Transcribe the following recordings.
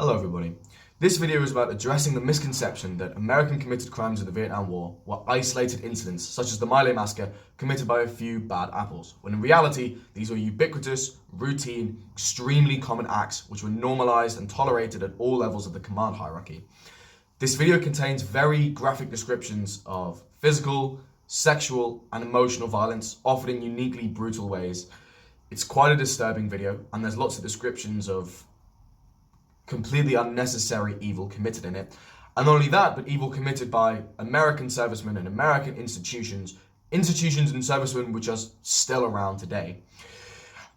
Hello everybody. This video is about addressing the misconception that American committed crimes in the Vietnam War were isolated incidents such as the My Lai massacre committed by a few bad apples, when in reality these were ubiquitous, routine, extremely common acts which were normalized and tolerated at all levels of the command hierarchy. This video contains very graphic descriptions of physical, sexual and emotional violence, often in uniquely brutal ways. It's quite a disturbing video and there's lots of descriptions of completely unnecessary evil committed in it. And not only that, but evil committed by American servicemen and American institutions and servicemen which are still around today.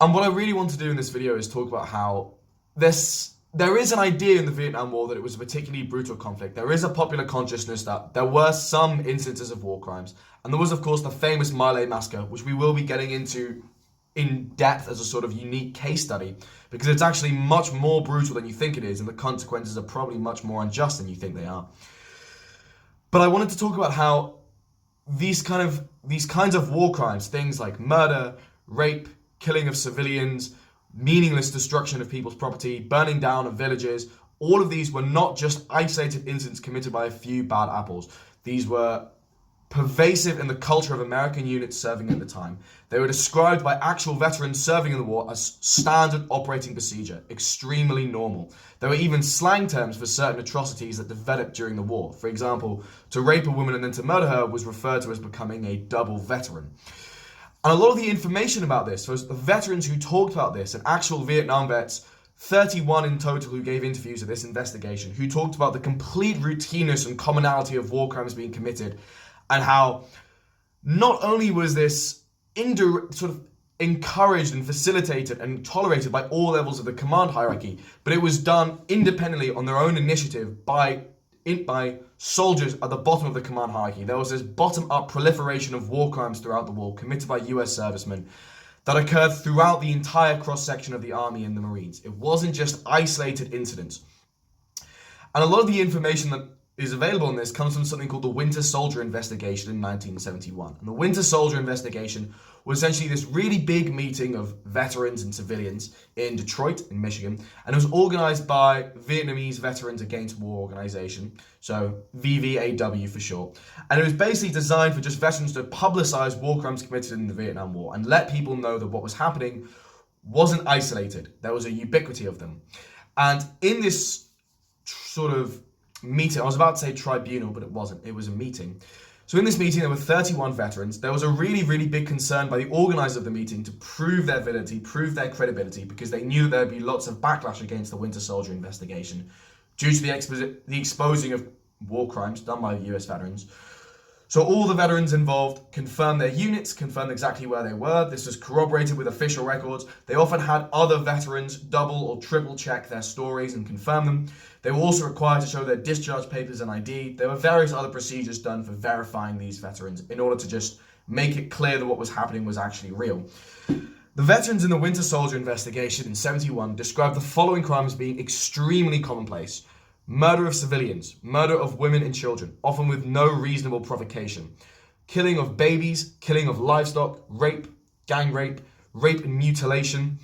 And what I really want to do in this video is talk about how there is an idea in the Vietnam War that it was a particularly brutal conflict. There is a popular consciousness that there were some instances of war crimes. And there was, of course, the famous My Lai massacre, which we will be getting into in depth as a sort of unique case study, because it's actually much more brutal than you think it is, and the consequences are probably much more unjust than you think they are. But I wanted to talk about how these kinds of war crimes, things like murder, rape, killing of civilians, meaningless destruction of people's property, burning down of villages, all of these were not just isolated incidents committed by a few bad apples. These were pervasive in the culture of American units serving at the time. They were described by actual veterans serving in the war as standard operating procedure, extremely normal. There were even slang terms for certain atrocities that developed during the war. For example, to rape a woman and then to murder her was referred to as becoming a double veteran. And a lot of the information about this was the veterans who talked about this, and actual Vietnam vets, 31 in total who gave interviews at this investigation, who talked about the complete routineness and commonality of war crimes being committed, and how not only was this sort of encouraged and facilitated and tolerated by all levels of the command hierarchy, but it was done independently on their own initiative by soldiers at the bottom of the command hierarchy. There was this bottom-up proliferation of war crimes throughout the war committed by US servicemen that occurred throughout the entire cross-section of the Army and the Marines. It wasn't just isolated incidents. And a lot of the information that is available in this comes from something called the Winter Soldier Investigation in 1971. And the Winter Soldier Investigation was essentially this really big meeting of veterans and civilians in Detroit, in Michigan, and it was organized by Vietnamese Veterans Against War Organization, so VVAW for short. And it was basically designed for just veterans to publicize war crimes committed in the Vietnam War and let people know that what was happening wasn't isolated. There was a ubiquity of them. And in this sort of meeting, I was about to say tribunal, but it wasn't. It was a meeting. So in this meeting, there were 31 veterans. There was a really, really big concern by the organizers of the meeting to prove their validity, prove their credibility, because they knew that there would be lots of backlash against the Winter Soldier Investigation due to the exposing of war crimes done by the US veterans. So all the veterans involved confirmed their units, confirmed exactly where they were. This was corroborated with official records. They often had other veterans double or triple check their stories and confirm them. They were also required to show their discharge papers and ID. There were various other procedures done for verifying these veterans in order to just make it clear that what was happening was actually real. The veterans in the Winter Soldier Investigation in 71 described the following crimes being extremely commonplace: murder of civilians, murder of women and children, often with no reasonable provocation, killing of babies, killing of livestock, rape, gang rape, rape and mutilation.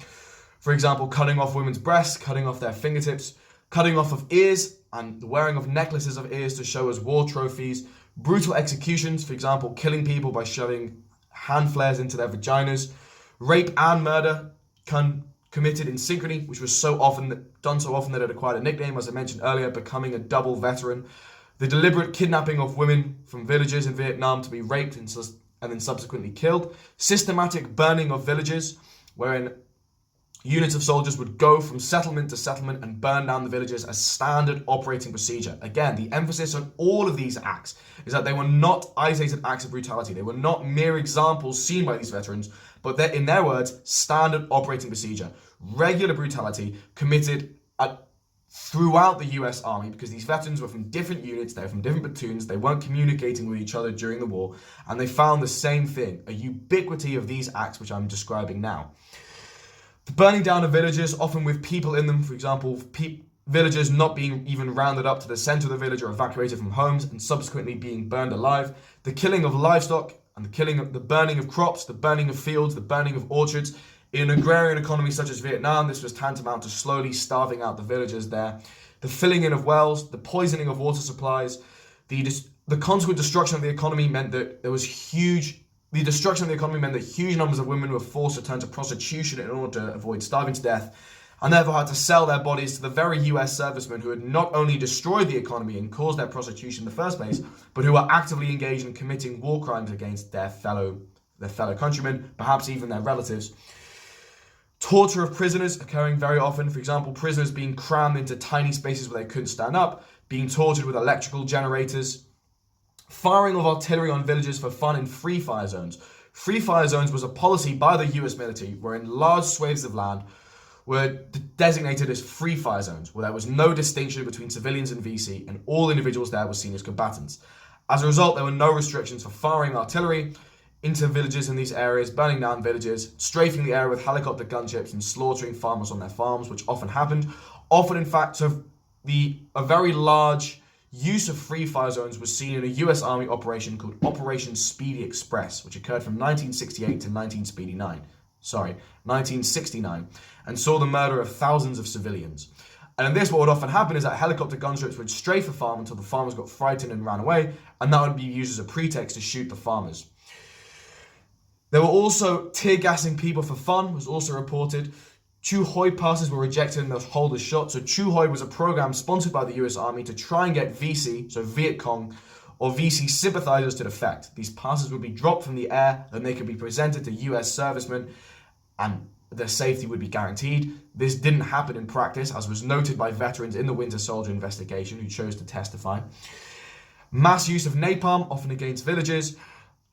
For example, cutting off women's breasts, cutting off their fingertips, cutting off of ears and the wearing of necklaces of ears to show as war trophies, brutal executions, for example, killing people by shoving hand flares into their vaginas, rape and murder committed in synchrony, which was done so often that it acquired a nickname, as I mentioned earlier, becoming a double veteran. The deliberate kidnapping of women from villages in Vietnam to be raped and then subsequently killed. Systematic burning of villages, wherein units of soldiers would go from settlement to settlement and burn down the villages as standard operating procedure. Again, the emphasis on all of these acts is that they were not isolated acts of brutality. They were not mere examples seen by these veterans, but they're, in their words, standard operating procedure. Regular brutality committed throughout the US Army, because these veterans were from different units, they were from different platoons, they weren't communicating with each other during the war, and they found the same thing, a ubiquity of these acts which I'm describing now. The burning down of villages, often with people in them, for example, villagers not being even rounded up to the center of the village or evacuated from homes and subsequently being burned alive. The killing of livestock and the burning of crops, the burning of fields, the burning of orchards. In an agrarian economy such as Vietnam, this was tantamount to slowly starving out the villagers there. The filling in of wells, the poisoning of water supplies, the consequent destruction of the economy meant that the destruction of the economy meant that huge numbers of women were forced to turn to prostitution in order to avoid starving to death, and therefore had to sell their bodies to the very US servicemen who had not only destroyed the economy and caused their prostitution in the first place, but who were actively engaged in committing war crimes against their fellow countrymen, perhaps even their relatives. Torture of prisoners occurring very often. For example, prisoners being crammed into tiny spaces where they couldn't stand up, being tortured with electrical generators. Firing of artillery on villages for fun in free fire zones. Free fire zones was a policy by the US military wherein large swathes of land were designated as free fire zones, where there was no distinction between civilians and VC, and all individuals there were seen as combatants. As a result, there were no restrictions for firing artillery into villages in these areas, burning down villages, strafing the area with helicopter gunships, and slaughtering farmers on their farms, which often happened. Often, in fact, so a very large use of free fire zones was seen in a US Army operation called Operation Speedy Express, which occurred from 1968 to 1969, and saw the murder of thousands of civilians. And in this, what would often happen is that helicopter gunships would strafe a farm until the farmers got frightened and ran away, and that would be used as a pretext to shoot the farmers. There were also tear gassing people for fun, was also reported. Chu Hoi passes were rejected and the holders shot. So Chu Hoi was a program sponsored by the US Army to try and get VC, so Viet Cong, or VC sympathizers to defect. These passes would be dropped from the air and they could be presented to US servicemen and their safety would be guaranteed. This didn't happen in practice, as was noted by veterans in the Winter Soldier investigation who chose to testify. Mass use of napalm, often against villages.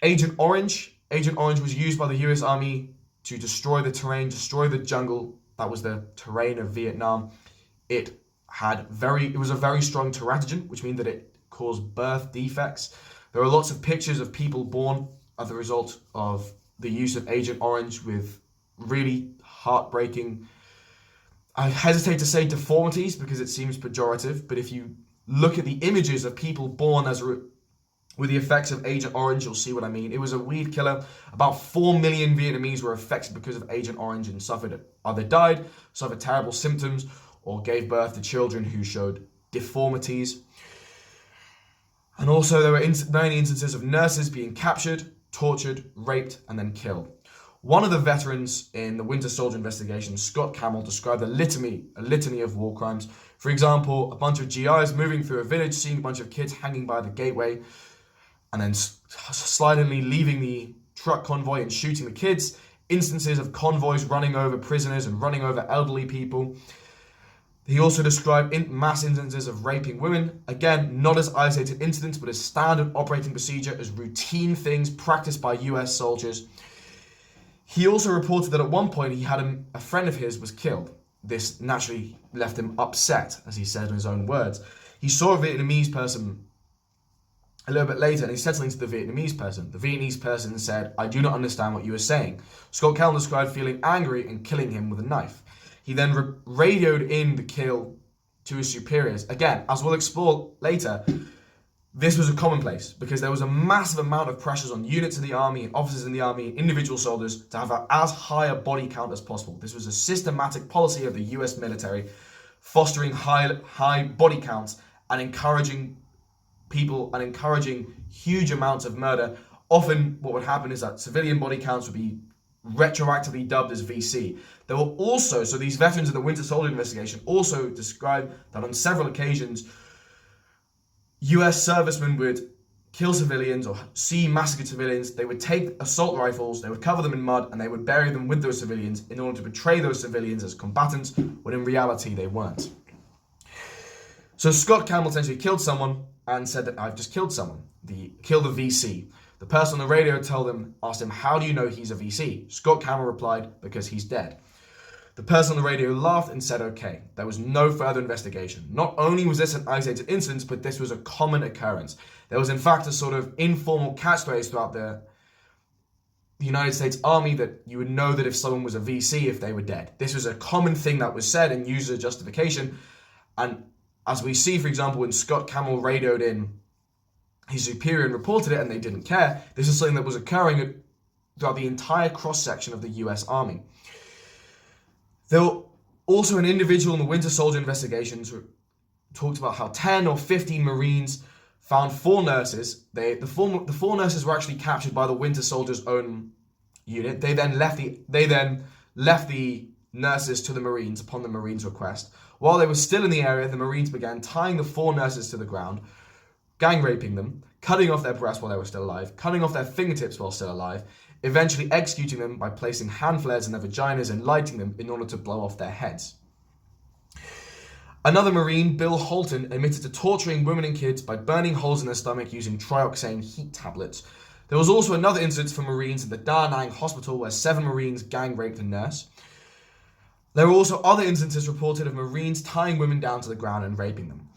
Agent Orange was used by the US Army to destroy the terrain, destroy the jungle. That was the terrain of Vietnam. It was a very strong teratogen, which means that it caused birth defects. There are lots of pictures of people born as a result of the use of Agent Orange with really heartbreaking, I hesitate to say deformities because it seems pejorative, but if you look at the images of people born with the effects of Agent Orange, you'll see what I mean. It was a weed killer. About 4 million Vietnamese were affected because of Agent Orange and either died, suffered terrible symptoms, or gave birth to children who showed deformities. And also there were many instances of nurses being captured, tortured, raped, and then killed. One of the veterans in the Winter Soldier investigation, Scott Camel, described a litany of war crimes. For example, a bunch of GIs moving through a village, seeing a bunch of kids hanging by the gateway, and then silently leaving the truck convoy and shooting the kids. Instances of convoys running over prisoners and running over elderly people. He also described mass instances of raping women. Again, not as isolated incidents, but as standard operating procedure, as routine things practiced by US soldiers. He also reported that at one point he had a friend of his was killed. This naturally left him upset, as he said in his own words. He saw a Vietnamese person a little bit later, and he said something to the Vietnamese person. The Vietnamese person said, "I do not understand what you are saying." Scott Kelln described feeling angry and killing him with a knife. He then radioed in the kill to his superiors. Again, as we'll explore later, this was a commonplace because there was a massive amount of pressures on units in the army and officers in the army and individual soldiers to have as high a body count as possible. This was a systematic policy of the US military, fostering high body counts and encouraging people and encouraging huge amounts of murder. Often what would happen is that civilian body counts would be retroactively dubbed as VC. There were also, so these veterans of the Winter Soldier investigation also described that on several occasions, US servicemen would kill civilians or see massacred civilians. They would take assault rifles, they would cover them in mud, and they would bury them with those civilians in order to portray those civilians as combatants, when in reality they weren't. So Scott Campbell essentially killed someone and said that I've just killed someone. Killed a VC. The person on the radio asked him, "How do you know he's a VC?" Scott Campbell replied, "Because he's dead." The person on the radio laughed and said, "Okay." There was no further investigation. Not only was this an isolated incident, but this was a common occurrence. There was in fact a sort of informal catchphrase throughout the United States Army that you would know that if someone was a VC if they were dead. This was a common thing that was said and used as a justification. And as we see, for example, when Scott Campbell radioed in his superior and reported it and they didn't care, this is something that was occurring throughout the entire cross-section of the US Army. There were also an individual in the Winter Soldier investigations who talked about how 10 or 15 Marines found 4 nurses. The four nurses were actually captured by the Winter Soldier's own unit. They then left the nurses to the Marines upon the Marines' request. While they were still in the area, the Marines began tying the 4 nurses to the ground, gang raping them, cutting off their breasts while they were still alive, cutting off their fingertips while still alive, eventually executing them by placing hand flares in their vaginas and lighting them in order to blow off their heads. Another Marine, Bill Holton, admitted to torturing women and kids by burning holes in their stomach using trioxane heat tablets. There was also another incident for Marines in the Da Nang hospital where 7 Marines gang raped a nurse. There were also other instances reported of Marines tying women down to the ground and raping them.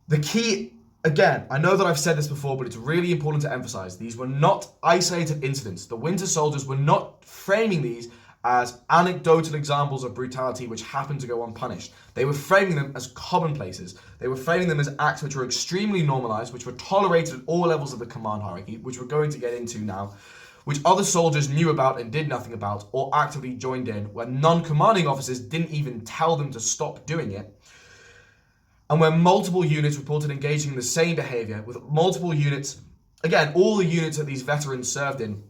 The key, again, I know that I've said this before, but it's really important to emphasize, these were not isolated incidents. The Winter Soldiers were not framing these as anecdotal examples of brutality which happened to go unpunished. They were framing them as commonplaces. They were framing them as acts which were extremely normalised, which were tolerated at all levels of the command hierarchy, which we're going to get into now, which other soldiers knew about and did nothing about, or actively joined in, where non-commanding officers didn't even tell them to stop doing it, and where multiple units reported engaging in the same behaviour, with multiple units, again, all the units that these veterans served in,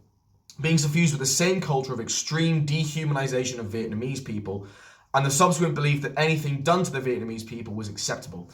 being suffused with the same culture of extreme dehumanization of Vietnamese people and the subsequent belief that anything done to the Vietnamese people was acceptable.